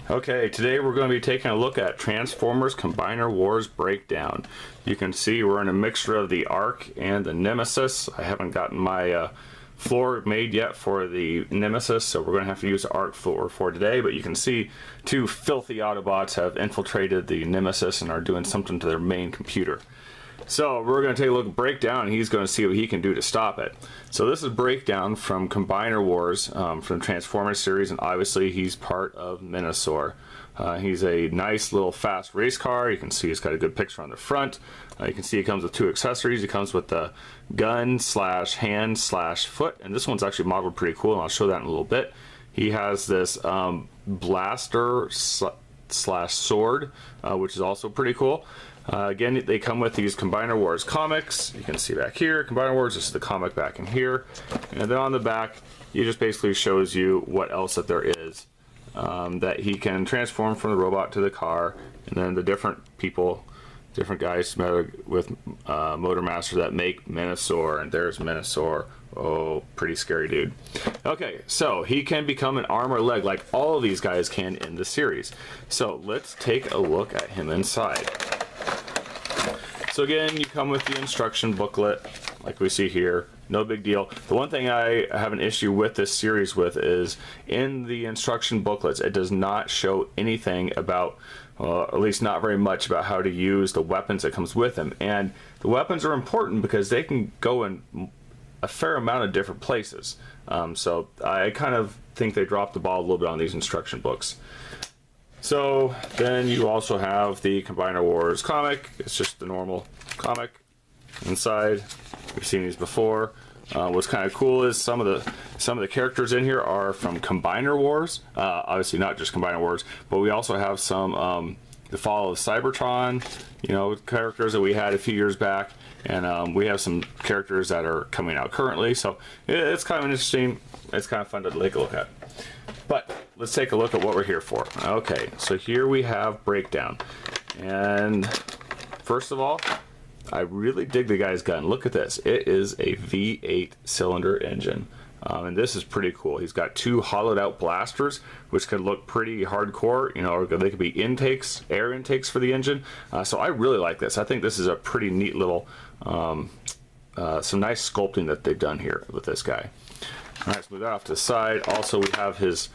Okay, today we're going to be taking a look at Transformers Combiner Wars Breakdown. You can see we're in a mixture of the Ark and the Nemesis. I haven't gotten my floor made yet for the Nemesis, so we're going to have to use the Ark floor for today, but you can see two filthy Autobots have infiltrated the Nemesis and are doing something to their main computer. So we're going to take a look at Breakdown, and he's going to see what he can do to stop it. So this is Breakdown from Combiner Wars, from the Transformers series, and obviously he's part of Minosaur. He's a nice little fast race car. You can see he's got a good picture on the front. You can see he comes with two accessories. He comes with the gun slash hand slash foot, and this one's actually modeled pretty cool, and I'll show that in a little bit. He has this blaster slash sword, which is also pretty cool. Again, they come with these Combiner Wars comics. You can see back here, Combiner Wars, this is the comic back in here. And then on the back, it just basically shows you what else that there is. That he can transform from the robot to the car, and then the different people, different guys with Motor Master that make Minosaur, and there's Minosaur. Oh, pretty scary dude. Okay, so he can become an arm or leg like all of these guys can in the series. So let's take a look at him inside. So again, you come with the instruction booklet, like we see here. No big deal. The one thing I have an issue with this series with is in the instruction booklets, it does not show anything about, at least not very much about how to use the weapons that comes with them. And the weapons are important because they can go in a fair amount of different places. So I kind of think they dropped the ball a little bit on these instruction books. So then you also have the Combiner Wars comic. It's just the normal comic inside. We've seen these before. What's kind of cool is some of the characters in here are from Combiner Wars. Obviously not just Combiner Wars, but we also have some the Fall of Cybertron, characters that we had a few years back, and we have some characters that are coming out currently. So it's kind of interesting. It's kind of fun to take a look at. But let's take a look at what we're here for. Okay, so here we have Breakdown. And first of all, I really dig the guy's gun. Look at this. It is a V8 cylinder engine. And this is pretty cool. He's got two hollowed out blasters, which could look pretty hardcore, or they could be intakes, air intakes for the engine. So I really like this. I think this is a pretty neat little, some nice sculpting that they've done here with this guy. All right, let's move that off to the side. Also, we have his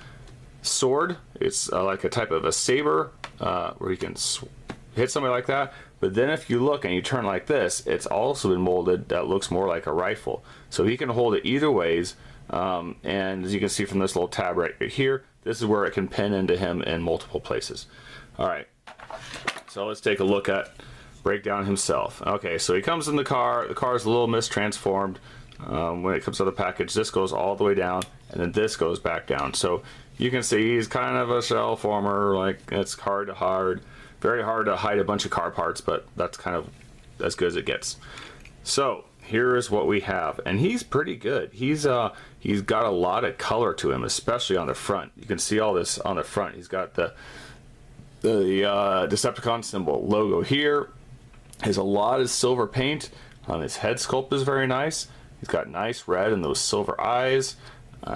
sword. It's like a type of a saber where he can hit somebody like that. But then if you look and you turn like this, it's also been molded that looks more like a rifle. So he can hold it either ways. And as you can see from this little tab right here, this is where it can pin into him in multiple places. All right, so let's take a look at Breakdown himself. Okay, so he comes in the car. The car is a little mistransformed. When it comes to the package, this goes all the way down, and then this goes back down. So you can see he's kind of a shell former. Like, it's very hard to hide a bunch of car parts, but that's kind of as good as it gets. So here is what we have, and he's pretty good. He's got a lot of color to him, especially on the front. You can see all this on the front. He's got the Decepticon symbol logo here. Has a lot of silver paint. His head sculpt is very nice. He's got nice red and those silver eyes.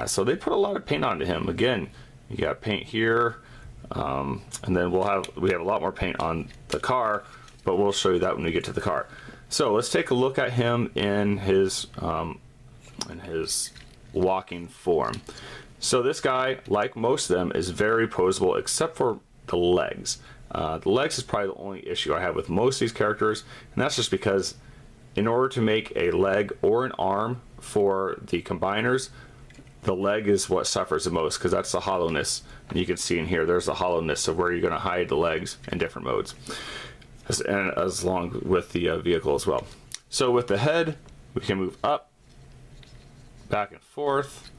So they put a lot of paint onto him. Again, you got paint here, and then we have a lot more paint on the car, but we'll show you that when we get to the car. So let's take a look at him in his walking form. So this guy, like most of them, is very posable except for the legs. The legs is probably the only issue I have with most of these characters, and that's just because in order to make a leg or an arm for the combiners, the leg is what suffers the most because that's the hollowness. And you can see in here, there's the hollowness of where you're going to hide the legs in different modes, and as long with the vehicle as well. So with the head, we can move up, back and forth.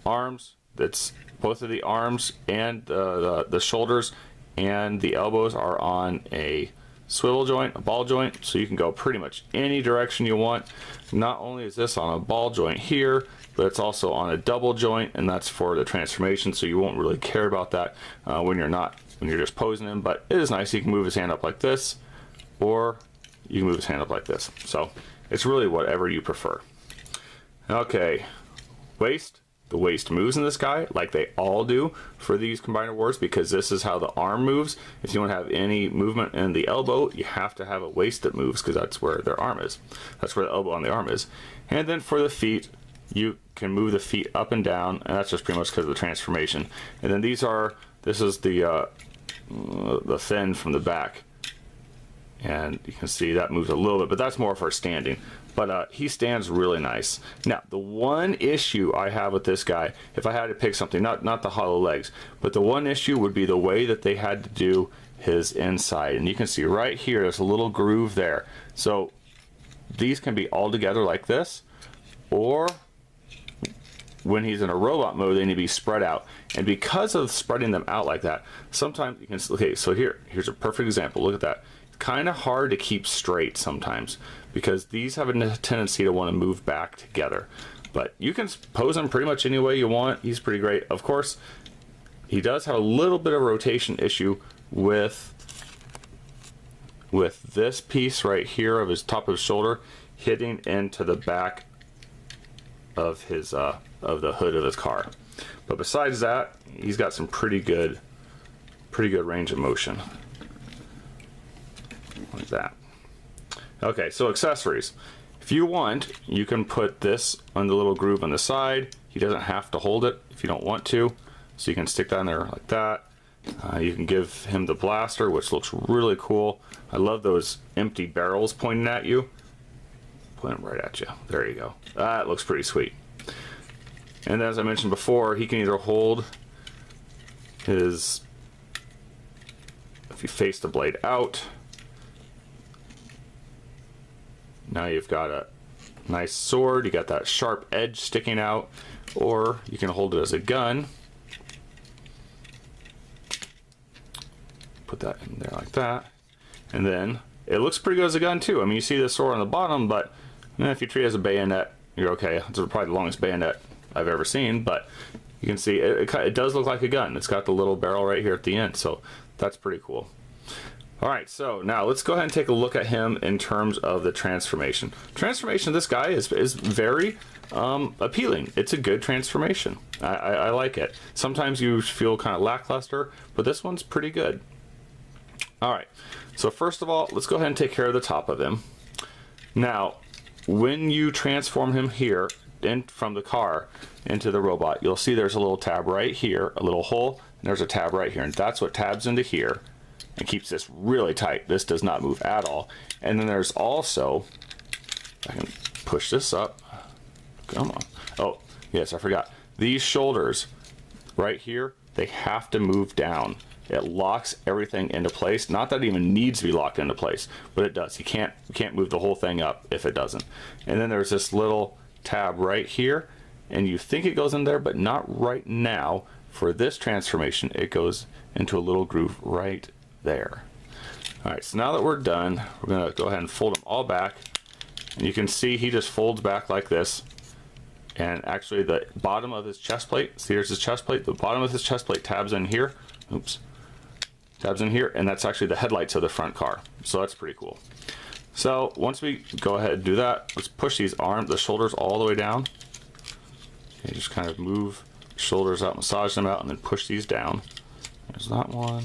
Arms, that's both of the arms and the shoulders and the elbows are on a swivel joint, a ball joint, so you can go pretty much any direction you want. Not only is this on a ball joint here, but it's also on a double joint, and that's for the transformation, so you won't really care about that when you're just posing him. But it is nice. He can move his hand up like this, or you can move his hand up like this. So it's really whatever you prefer. Okay, waist, the waist moves in this guy, like they all do for these Combiner Wars, because this is how the arm moves. If you want to have any movement in the elbow, you have to have a waist that moves, because that's where their arm is. That's where the elbow on the arm is. And then for the feet, you can move the feet up and down, and that's just pretty much because of the transformation. And then this is the fin from the back. And you can see that moves a little bit, but that's more for standing. But he stands really nice. Now, the one issue I have with this guy, if I had to pick something, not the hollow legs, but the one issue would be the way that they had to do his inside. And you can see right here, there's a little groove there. So these can be all together like this, or when he's in a robot mode, they need to be spread out. And because of spreading them out like that, sometimes you can, okay, so here's a perfect example. Look at that. Kind of hard to keep straight sometimes because these have a tendency to want to move back together, but you can pose him pretty much any way you want. He's pretty great. Of course, he does have a little bit of a rotation issue with this piece right here of his top of his shoulder hitting into the back of his of the hood of his car. But besides that, he's got some pretty good range of motion. Like that. Okay, so accessories. If you want, you can put this on the little groove on the side. He doesn't have to hold it if you don't want to. So you can stick that in there like that. You can give him the blaster, which looks really cool. I love those empty barrels pointing at you. Point them right at you. There you go. That looks pretty sweet. And as I mentioned before, he can either hold his, if you face the blade out, now you've got a nice sword, you got that sharp edge sticking out, or you can hold it as a gun. Put that in there like that. And then it looks pretty good as a gun too. I mean, you see the sword on the bottom, but if you treat it as a bayonet, you're okay. It's probably the longest bayonet I've ever seen, but you can see it does look like a gun. It's got the little barrel right here at the end, so that's pretty cool. Alright, so now let's go ahead and take a look at him in terms of the transformation. Transformation of this guy is very appealing. It's a good transformation. I like it. Sometimes you feel kind of lackluster, but this one's pretty good. Alright, so first of all, let's go ahead and take care of the top of him. Now, when you transform him here from the car into the robot, you'll see there's a little tab right here, a little hole, and there's a tab right here, and that's what tabs into here and keeps this really tight. This does not move at all. And then there's also, I can push this up. Come on. Oh, yes, I forgot. These shoulders right here, they have to move down. It locks everything into place. Not that it even needs to be locked into place, but it does. You can't move the whole thing up if it doesn't. And then there's this little tab right here, and you think it goes in there, but not right now. For this transformation, it goes into a little groove right there. Alright, so now that we're done, we're going to go ahead and fold them all back. And you can see he just folds back like this. And actually the bottom of his chest plate, see here's his chest plate, the bottom of his chest plate tabs in here. Oops. Tabs in here, and that's actually the headlights of the front car. So that's pretty cool. So once we go ahead and do that, let's push these the shoulders all the way down. Okay, just kind of move shoulders out, massage them out, and then push these down. There's that one.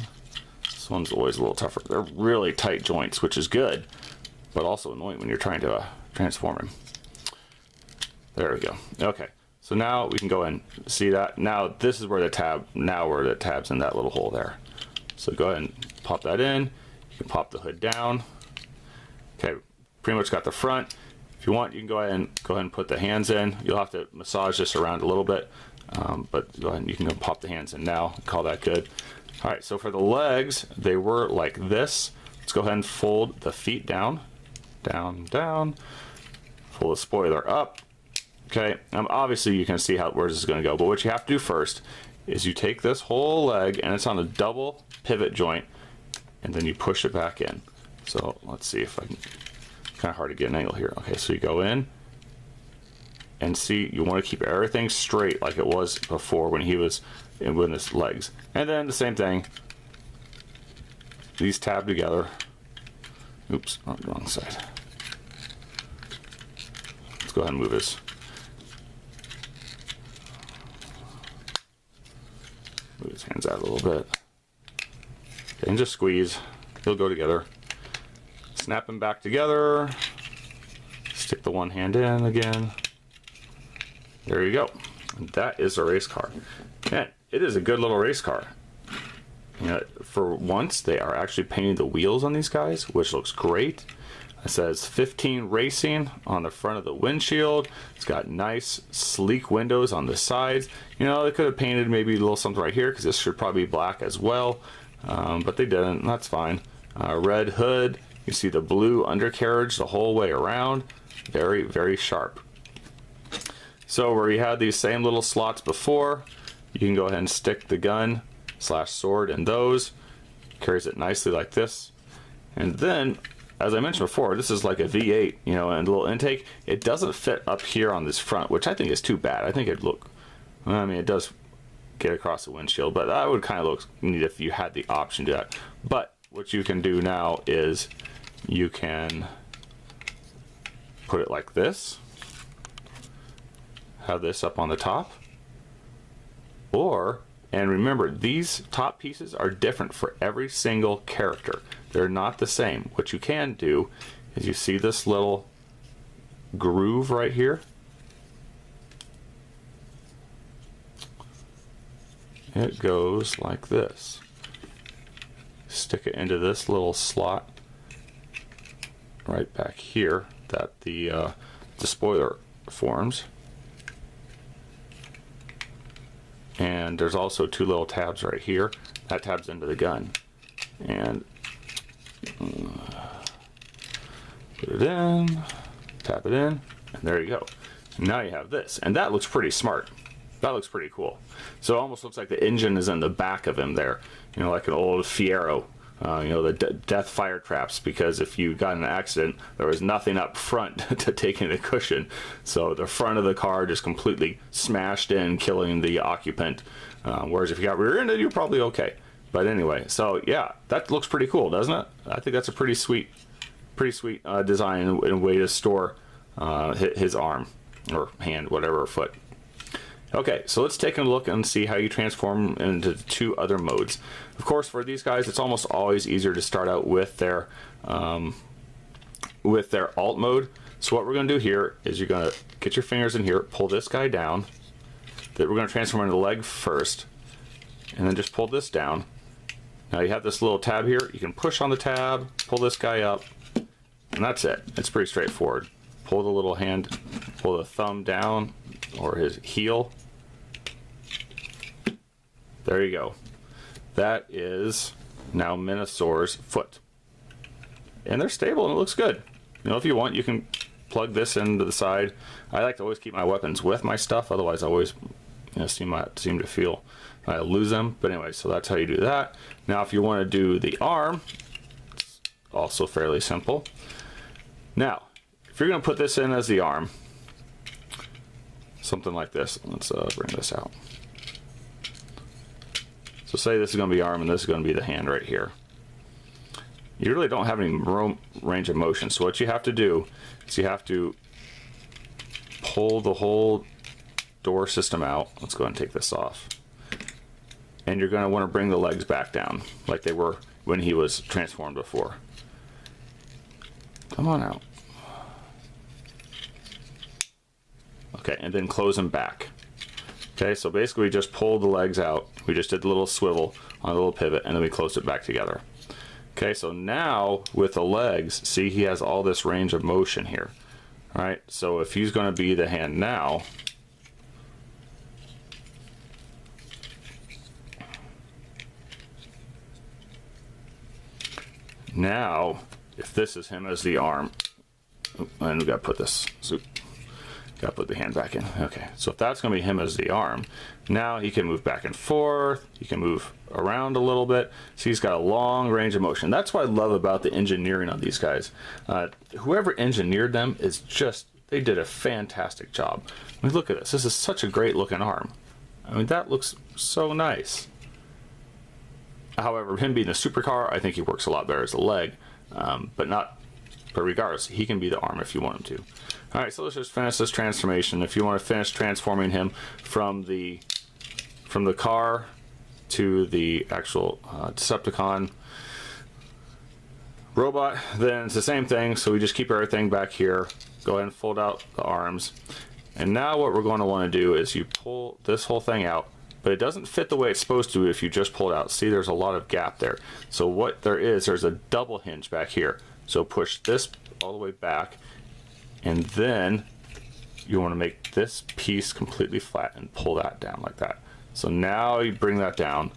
This one's always a little tougher. They're really tight joints, which is good, but also annoying when you're trying to transform him. There we go. Okay, so now we can go and see that. Now this is where the tab's in that little hole there. So go ahead and pop that in. You can pop the hood down. Okay, pretty much got the front. If you want, you can go ahead and put the hands in. You'll have to massage this around a little bit, but go ahead and you can go pop the hands in now. Call that good. All right, so for the legs, they were like this. Let's go ahead and fold the feet down, down, down. Pull the spoiler up. Okay, obviously you can see where this is going to go, but what you have to do first is you take this whole leg, and it's on a double pivot joint, and then you push it back in. So let's see if I can, kind of hard to get an angle here. Okay, so you go in, and see, you want to keep everything straight like it was before when he was with his legs. And then the same thing, these tab together. Oops, wrong side. Let's go ahead and move this. Move his hands out a little bit. Okay, and just squeeze. They'll go together. Snap them back together. Stick the one hand in again. There you go. And that is a race car. Man, it is a good little race car. You know, for once, they are actually painting the wheels on these guys, which looks great. It says 15 Racing on the front of the windshield. It's got nice, sleek windows on the sides. You know, they could have painted maybe a little something right here, because this should probably be black as well. But they didn't, and that's fine. Red hood. You see the blue undercarriage the whole way around. Very, very sharp. So where you had these same little slots before, you can go ahead and stick the gun / sword in those. Carries it nicely like this. And then, as I mentioned before, this is like a V8, you know, and a little intake. It doesn't fit up here on this front, which I think is too bad. I think it'd look, I mean, it does get across the windshield, but that would kind of look neat if you had the option to do that. But what you can do now is you can put it like this, have this up on the top, or, and remember, these top pieces are different for every single character. They're not the same. What you can do is, you see this little groove right here? It goes like this. Stick it into this little slot right back here that the spoiler forms. And there's also two little tabs right here. That tabs into the gun. And put it in, tap it in, and there you go. Now you have this. And that looks pretty smart. That looks pretty cool. So it almost looks like the engine is in the back of him there. You know, like an old Fiero. You know, the death fire traps, because if you got in an accident, there was nothing up front to take in the cushion. So the front of the car just completely smashed in, killing the occupant. Whereas if you got rear-ended, you're probably okay. But anyway, so yeah, that looks pretty cool, doesn't it? I think that's a pretty sweet design and way to store his arm or hand, whatever, or foot. Okay, so let's take a look and see how you transform into two other modes. Of course, for these guys, it's almost always easier to start out with their alt mode. So what we're going to do here is, you're going to get your fingers in here, pull this guy down. That we're going to transform into the leg first, and then just pull this down. Now you have this little tab here. You can push on the tab, pull this guy up, and that's it. It's pretty straightforward. Pull the little hand, pull the thumb down, or his heel. There you go. That is now Minosaur's foot. And they're stable and it looks good. You know, if you want, you can plug this into the side. I like to always keep my weapons with my stuff, otherwise I always, you know, seem to feel I lose them. But anyway, so that's how you do that. Now if you want to do the arm, it's also fairly simple. Now, if you're going to put this in as the arm, something like this. Let's bring this out. So say this is going to be arm and this is going to be the hand right here. You really don't have any range of motion. So what you have to do is you have to pull the whole door system out. Let's go ahead and take this off. And you're going to want to bring the legs back down like they were when he was transformed before. Come on out. Okay, and then close them back. Okay, so basically we just pulled the legs out. We just did the little swivel on a little pivot, and then we closed it back together. Okay, so now with the legs, see, he has all this range of motion here. All right, so if he's going to be the hand now, if this is him as the arm, and we got to put this, got to put the hand back in. Okay, so if that's going to be him as the arm, now he can move back and forth. He can move around a little bit. So he's got a long range of motion. That's what I love about the engineering on these guys. Whoever engineered them is just, they did a fantastic job. I mean, look at this. This is such a great looking arm. I mean, that looks so nice. However, him being a supercar, I think he works a lot better as a leg, but regardless, he can be the arm if you want him to. All right, so let's just finish this transformation. If you want to finish transforming him from the car to the actual Decepticon robot, then it's the same thing. So we just keep everything back here, go ahead and fold out the arms, and now what we're going to want to do is you pull this whole thing out, but it doesn't fit the way it's supposed to if you just pull it out. See, there's a lot of gap there. So what there is, there's a double hinge back here. So push this all the way back, and then you want to make this piece completely flat and pull that down like that. So now you bring that down,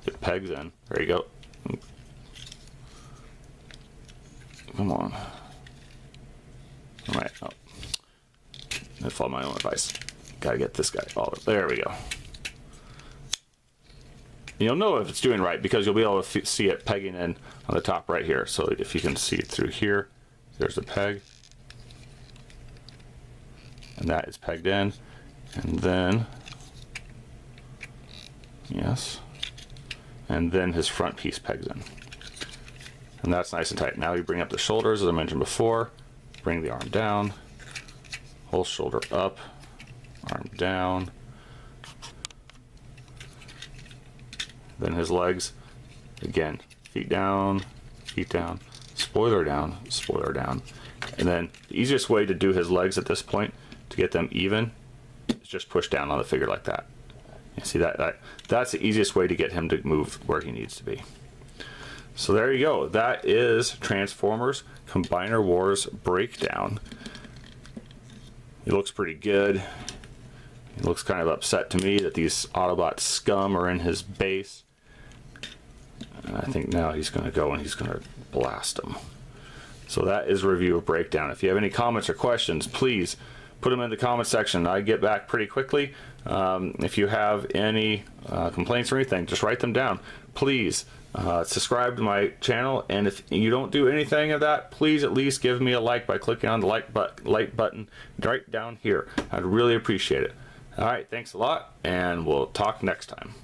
it pegs in, there you go. Come on. All right, oh. I follow my own advice. Gotta get this guy. Oh, there we go. You'll know if it's doing right because you'll be able to see it pegging in on the top right here. So if you can see it through here, there's the peg. And that is pegged in. And then, yes. And then his front piece pegs in. And that's nice and tight. Now you bring up the shoulders, as I mentioned before. Bring the arm down. Whole shoulder up. Arm down. Then his legs. Again, feet down, spoiler down, spoiler down. And then the easiest way to do his legs at this point, to get them even, is just push down on the figure like that. You see that's the easiest way to get him to move where he needs to be. So there you go. That is Transformers Combiner Wars Breakdown. He looks pretty good. He looks kind of upset to me that these Autobot scum are in his base. And I think now he's going to go and he's going to blast them. So that is a review of Breakdown. If you have any comments or questions, please put them in the comment section. I get back pretty quickly. If you have any complaints or anything, just write them down. Please subscribe to my channel, and if you don't do anything of that, please at least give me a like by clicking on the like button right down here. I'd really appreciate it. All right, thanks a lot, and we'll talk next time.